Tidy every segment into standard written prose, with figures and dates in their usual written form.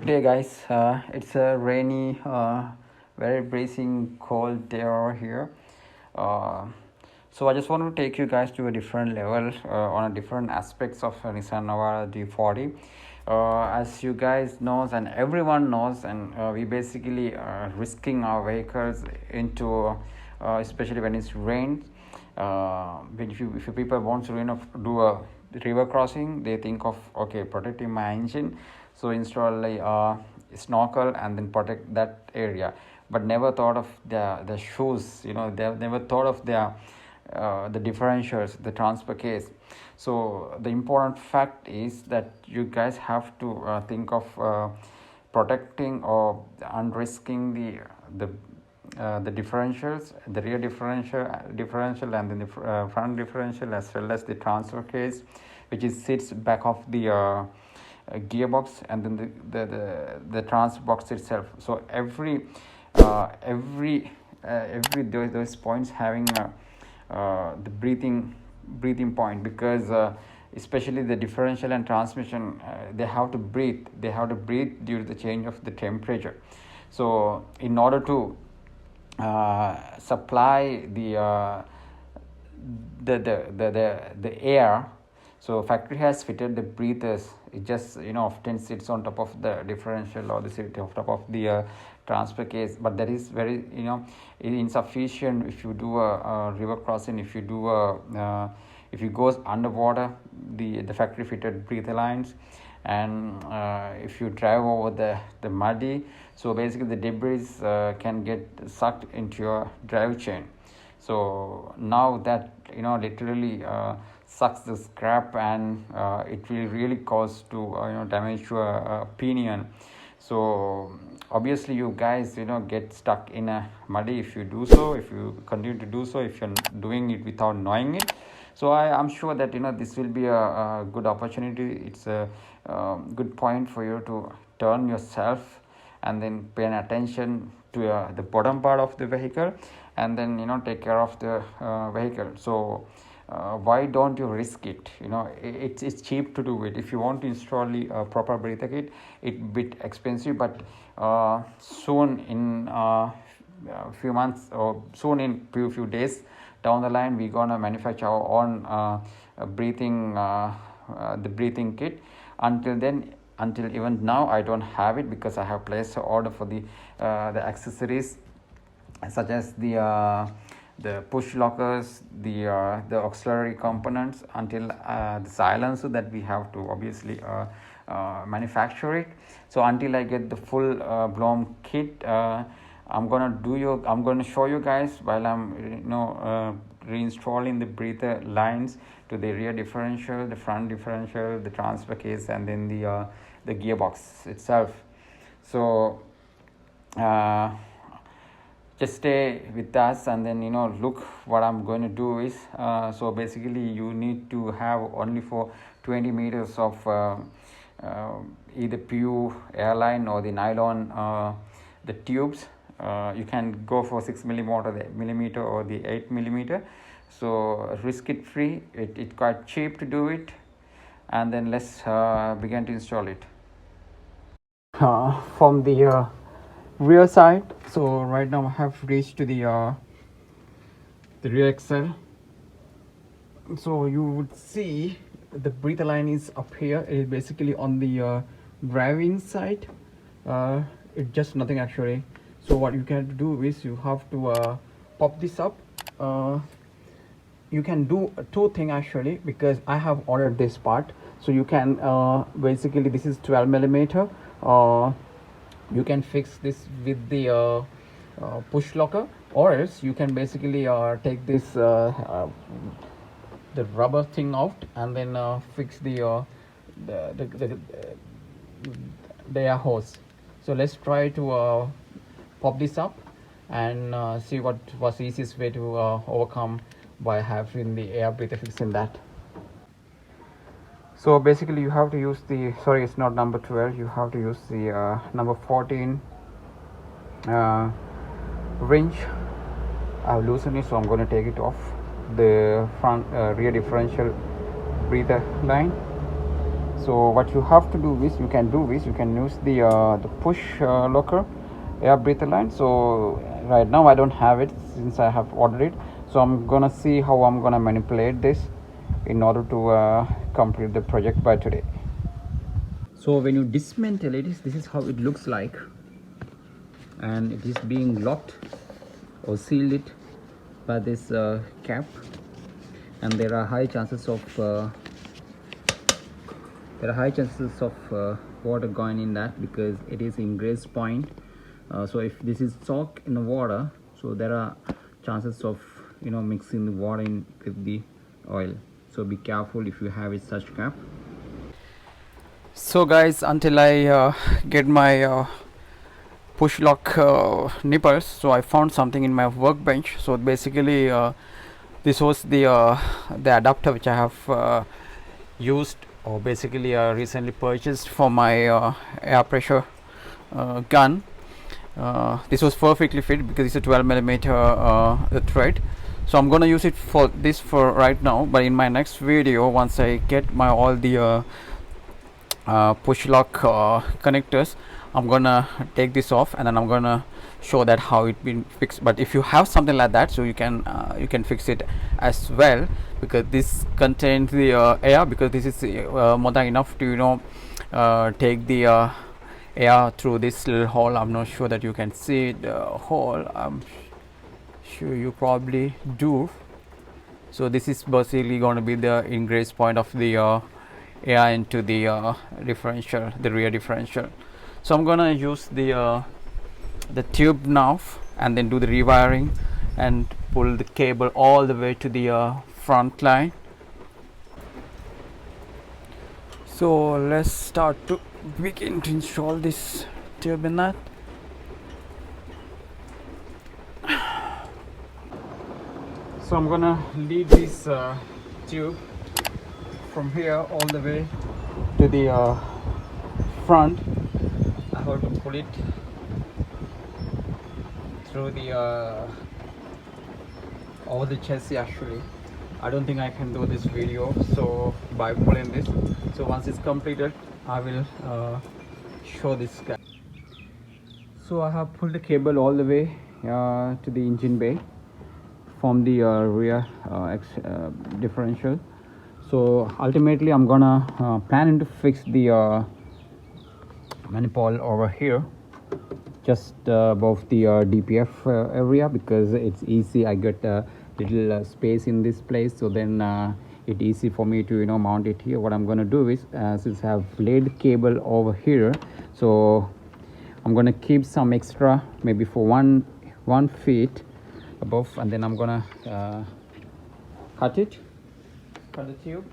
Good day, guys. It's a rainy, very bracing cold day over here. Uh, so I just want to take you guys to a different level on a different aspects of Nissan Navara D40. As you guys knows and everyone knows, and we basically risking our vehicles into, especially when it's rain. If you people want to do a river crossing, they think of protecting my engine, so install a snorkel and then protect that area, but never thought of the shoes. They never thought of the differentials, the transfer case. So the important fact is that you guys have to think of protecting or unrisking the differentials, the rear differential and then the front differential, as well as the transfer case, which sits back of the gearbox, and then the transfer box itself. So every those points having the breathing point, because especially the differential and transmission, they have to breathe due to the change of the temperature. So in order to supply the air, so factory has fitted the breathers. It just often sits on top of the differential or the sit on top of the transfer case, but that is very insufficient if you do a river crossing. If you do if you goes underwater, the factory fitted breather lines, and if you drive over the muddy, so basically the debris can get sucked into your drive chain. So now that literally sucks the scrap, and it will really cause to damage your pinion. So obviously you guys get stuck in a muddy if you do so, if you continue to do so, if you're doing it without knowing it. So I'm sure that this will be a good opportunity. It's a good point for you to turn yourself and then pay attention to the bottom part of the vehicle, and then take care of the vehicle. So why don't you risk it? It's cheap to do it. If you want to install the proper breather kit, it's a bit expensive, but soon in few months, or soon in few days down the line, we're gonna manufacture our own the breathing kit. Until even now, I don't have it, because I have placed an order for the accessories, such as the push lockers, the auxiliary components, until the silencer that we have to obviously manufacture it. So until I get the full blown kit, I'm gonna show you guys while I'm reinstalling the breather lines to the rear differential, the front differential, the transfer case, and then the gearbox itself. So just stay with us, and then look what I'm going to do is, so basically you need to have only for 20 meters of either PU airline or the nylon, the tubes. You can go for 6 millimeter or the 8 millimeter. So risk it free. It's quite cheap to do it, and then let's begin to install it from the rear side. So right now I have reached to the rear axle. So you would see the breather line is up here. It is basically on the driving side. It's just nothing actually. So what you can do is you have to pop this up. You can do two things actually, because I have ordered this part. So you can basically, this is 12 millimeter. You can fix this with the push locker, or else you can basically take this the rubber thing out, and then fix the air hose. So let's try to pop this up and see what was the easiest way to overcome by having the air breather fix in that. So basically you have to use the, sorry, it's not number 12, you have to use the number 14 wrench. I've loosened it, so I'm going to take it off the front rear differential breather line. So what you have to do is you can use the push locker air breather line. So right now I don't have it since I have ordered it, so I'm gonna see how I'm gonna manipulate this in order to complete the project by today. So when you dismantle it, this is how it looks like, and it is being locked or sealed it by this cap, and there are high chances of water going in that because it is ingress point. So if this is soaked in the water, so there are chances of mixing the water in with the oil. So be careful if you have a such cap. So guys, until I get my push lock nipples, so I found something in my workbench. So basically this was the adapter which I have used, or basically recently purchased for my air pressure gun. This was perfectly fit because it's a 12 millimeter thread. So I'm gonna use it for right now, but in my next video, once I get my all the push lock connectors, I'm gonna take this off and then I'm gonna show that how it been fixed. But if you have something like that, so you can fix it as well, because this contains the air, because this is more than enough to take the air through this little hole. I'm not sure that you can see the hole. I'm sure you probably do. So this is basically going to be the ingress point of the air into the differential, the rear differential. So I'm gonna use the tube now and then do the rewiring and pull the cable all the way to the front line. So let's start to begin to install this tube in that. So I'm gonna lead this tube from here all the way to the front. I have to pull it through the over the chassis. Actually, I don't think I can do this video so by pulling this. So once it's completed, I will show this guy. So I have pulled the cable all the way to the engine bay from the rear differential. So ultimately I'm gonna planning to fix the manifold over here, just above the DPF area, because it's easy. I got a little space in this place, so then it's easy for me to mount it here. What I'm gonna do is, since I have laid cable over here, so I'm gonna keep some extra, maybe for one feet above, and then I'm gonna cut the tube.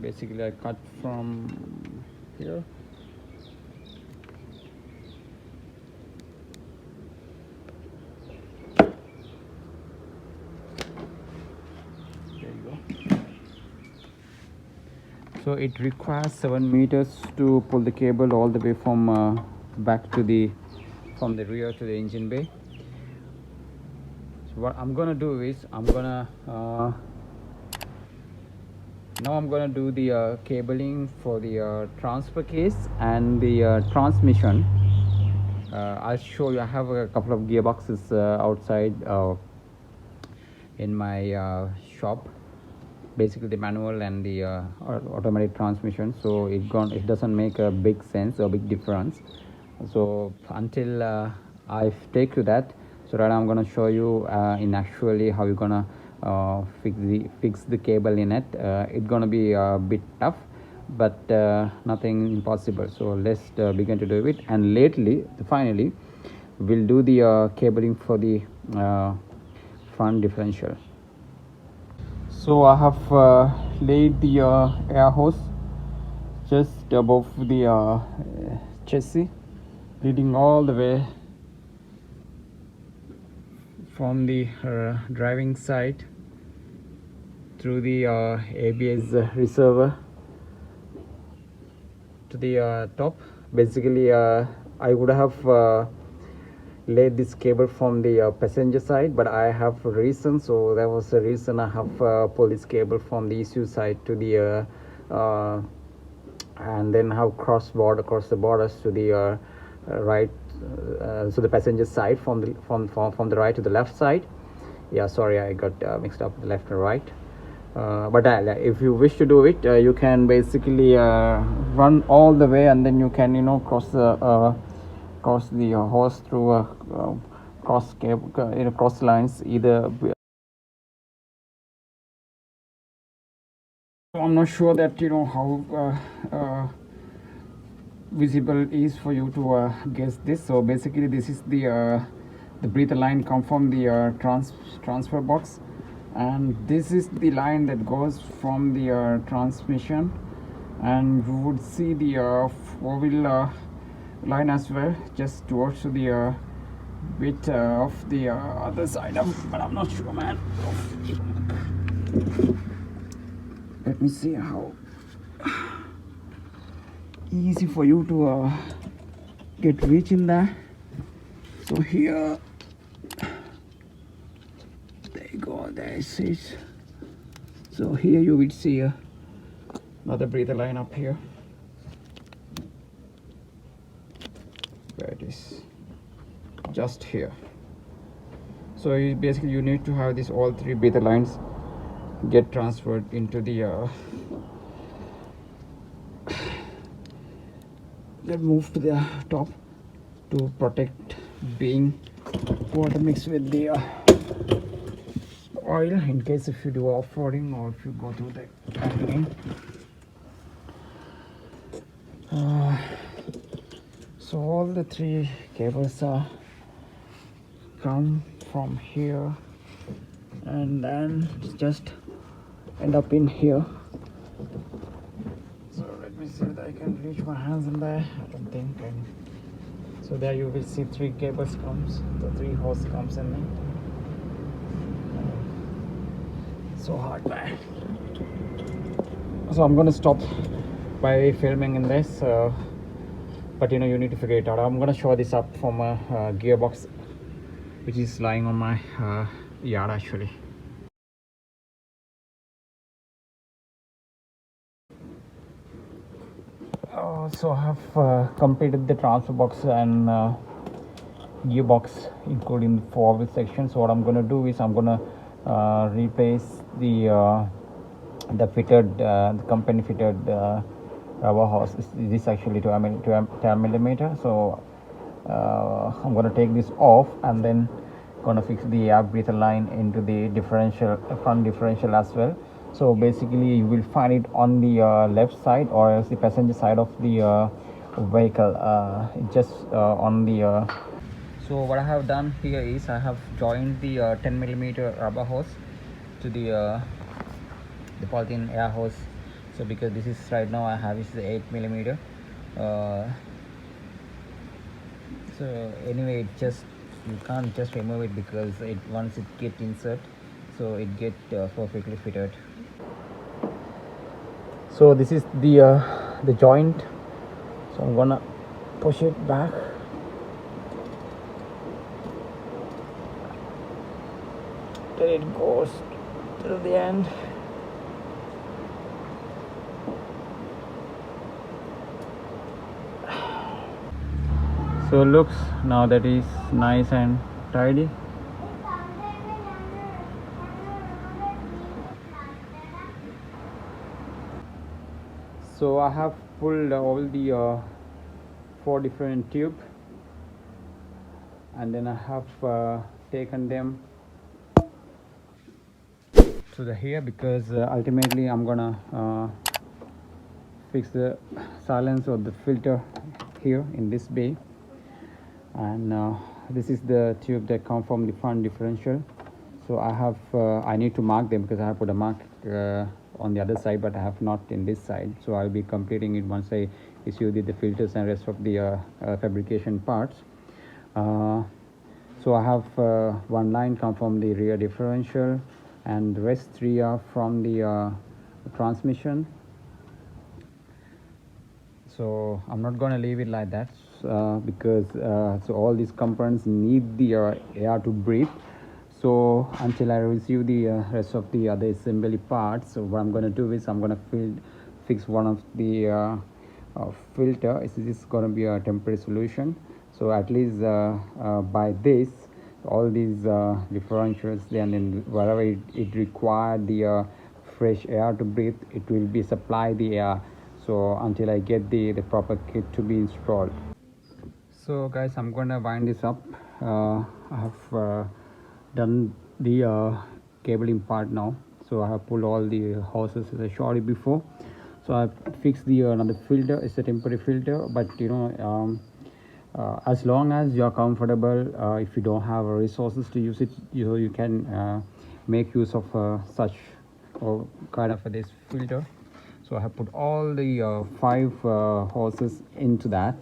Basically I cut from here. There you go. So it requires 7 meters to pull the cable all the way from back to from the rear to the engine bay. So what I'm gonna do is I'm gonna do the cabling for the transfer case and the transmission. I'll show you. I have a couple of gearboxes outside in my shop, basically the manual and the automatic transmission. So it doesn't make a big sense or big difference. So until I take to that, so right now I'm gonna show you in actually how you're gonna fix the cable in it. It's gonna be a bit tough, but nothing impossible. So let's begin to do it, and finally we'll do the cabling for the front differential. So I have laid the air hose just above the chassis, leading all the way from the driving side through the ABS receiver to the top. Basically I would have laid this cable from the passenger side, but I have a reason, so there was a reason I have pulled this cable from the ECU side to the and then have across the borders to the right, so the passenger side from the right to the left side. Yeah, sorry, I got mixed up the left and right. But if you wish to do it, you can basically run all the way, and then you can cross the hose through cross cable, cross lines either. I'm not sure that how visible is for you to guess this. So basically this is the breather line come from the transfer box, and this is the line that goes from the transmission, and you would see the four-wheel line as well, just towards the bit of the other side of, but I'm not sure, man. Let me see how easy for you to get reach in there. So here, there you go, there it is. So here you will see another breather line up here, where it is, just here. So basically you need to have this all three breather lines get transferred into the let move to the top to protect being water mixed with the oil, in case if you do off-roading or if you go through the canyoning. So all the three cables come from here and then just end up in here. So let me see if I can reach my hands in there. I don't think. So there you will see three cables comes, the three hose comes in there. So hard, man. So I'm gonna stop by filming in this, but you need to figure it out. I'm gonna show this up from a gearbox which is lying on my yard actually. So I have completed the transfer box and gearbox, including the four-wheel section. So what I'm going to do is I'm going to replace the fitted, the company fitted rubber hose. This is actually 12 millimeter. So I'm going to take this off and then going to fix the air breather line into the differential, front differential as well. So basically you will find it on the left side or else the passenger side of the vehicle, just on the so what I have done here is I have joined the 10 millimeter rubber hose to the polythene air hose. So because this is right now I have is the 8 millimeter, so anyway it just, you can't just remove it because it once it get insert, so it get perfectly fitted. So this is the joint, so I'm gonna push it back. Till it goes till the end. So looks now that is nice and tidy. So I have pulled all the 4 different tubes, and then I have taken them to the here because ultimately I'm gonna fix the silence or the filter here in this bay. And this is the tube that come from the front differential. So I have I need to mark them because I have put a mark on the other side, but I have not in this side. So I'll be completing it once I issue the filters and rest of the fabrication parts. So I have one line come from the rear differential, and the rest 3 are from the transmission. So I'm not going to leave it like that. because so all these components need the air to breathe. So until I receive the rest of the other assembly parts, so what I'm going to do is I'm going to fix one of the filter. This is going to be a temporary solution. So at least by this, all these differentials, then wherever it required the fresh air to breathe, it will be supply the air. So until I get the proper kit to be installed. So guys, I'm gonna wind this up. I have done the cabling part now. So I have pulled all the hoses as I showed you before. So I fixed the another filter. It's a temporary filter, but as long as you're comfortable, if you don't have resources to use it, you can make use of such or kind of this filter. So I have put all the 5 hoses into that,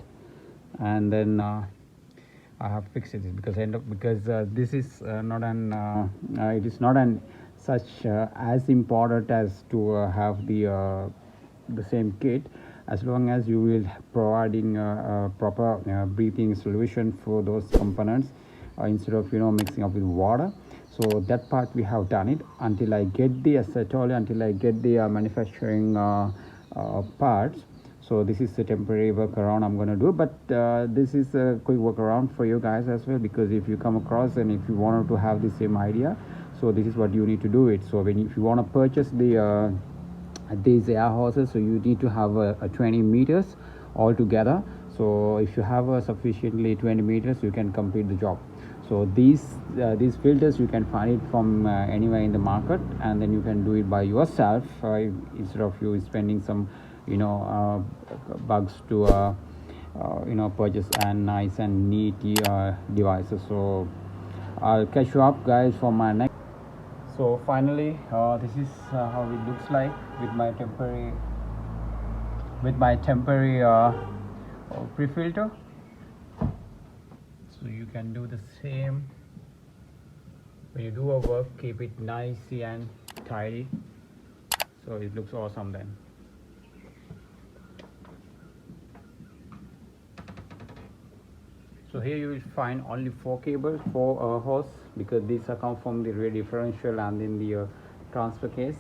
and then I have fixed it because this is not an it is not an such as important as to have the same kit, as long as you will providing a proper breathing solution for those components instead of mixing up with water. So that part we have done it. Until I get the acetol, until I get the manufacturing parts. So this is a temporary workaround I'm going to do, but this is a quick workaround for you guys as well, because if you come across and if you wanted to have the same idea, so this is what you need to do it. So if you want to purchase these air hoses, so you need to have a 20 meters altogether. So if you have a sufficiently 20 meters, you can complete the job. So these filters you can find it from anywhere in the market, and then you can do it by yourself instead of you spending some bugs to purchase a nice and neat devices. So I'll catch you up guys for my next. So finally this is how it looks like with my temporary pre-filter. So you can do the same when you do a work, keep it nice and tidy, so it looks awesome then. So here you will find only 4 cables, 4 hose, because these are come from the rear differential and in the transfer case.